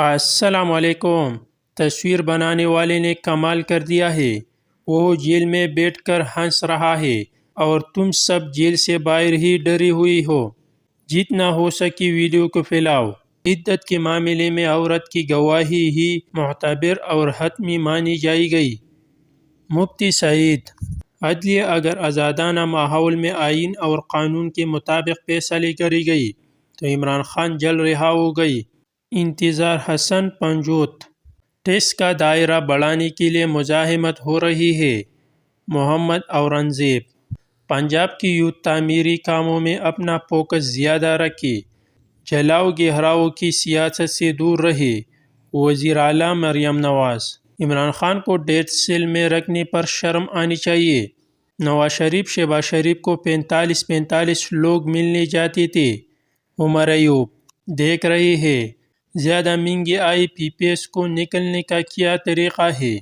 السلام علیکم۔ تصویر بنانے والے نے کمال کر دیا ہے۔ وہ جیل میں بیٹھ کر ہنس رہا ہے اور تم سب جیل سے باہر ہی ڈری ہوئی ہو۔ جتنا ہو سکے ویڈیو کو پھیلاؤ۔ عدت کے معاملے میں عورت کی گواہی ہی معتبر اور حتمی مانی جائے گی۔ مفتی سعید۔ عدلیہ اگر آزادانہ ماحول میں آئین اور قانون کے مطابق فیصلے کرے گئی تو عمران خان جلد رہا ہو گئی۔ انتظار حسن پنجوت۔ ٹیسٹ کا دائرہ بڑھانے کے لیے مزاحمت ہو رہی ہے۔ محمد اورنگزیب۔ پنجاب کی یوتھ تعمیری کاموں میں اپنا فوکس زیادہ رکھے، جلاؤ گہراؤ کی سیاست سے دور رہے۔ وزیر اعلیٰ مریم نواز۔ عمران خان کو ڈیتھ سیل میں رکھنے پر شرم آنی چاہیے۔ نواز شریف شہباز شریف کو 45 لوگ ملنے جاتے تھے۔ عمر ایوب۔ دیکھ رہے ہیں زیادہ مہنگی IPPS کو نکلنے کا کیا طریقہ ہے۔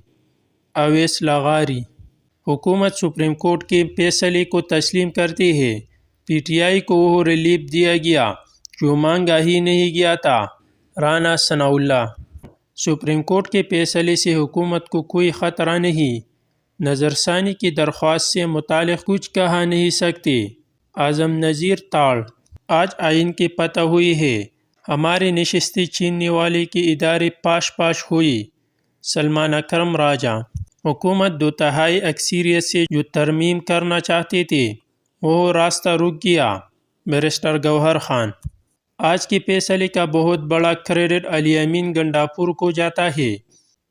اویس لغاری۔ حکومت سپریم کورٹ کے فیصلے کو تسلیم کرتی ہے۔ PTI کو وہ ریلیف دیا گیا جو مانگا ہی نہیں گیا تھا۔ رانا ثناءاللہ۔ سپریم کورٹ کے فیصلے سے حکومت کو کوئی خطرہ نہیں۔ نظر ثانی کی درخواست سے متعلق کچھ کہہ نہیں سکتے۔ اعظم نذیر تاڑ۔ آج آئین کی فتح ہوئی ہے، ہماری نشستیں چھیننے والے کے ادارے پاش پاش ہوئی۔ سلمان اکرم راجہ۔ حکومت 2/3 اکثریت سے جو ترمیم کرنا چاہتے تھے وہ راستہ رک گیا۔ بیرسٹر گوہر خان۔ آج کے فیصلے کا بہت بڑا کریڈٹ علی امین گنڈاپور کو جاتا ہے،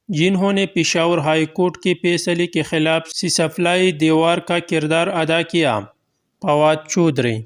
جنہوں نے پشاور ہائی کورٹ کے فیصلے کے خلاف سیسفلائی دیوار کا کردار ادا کیا۔ فواد چودھری۔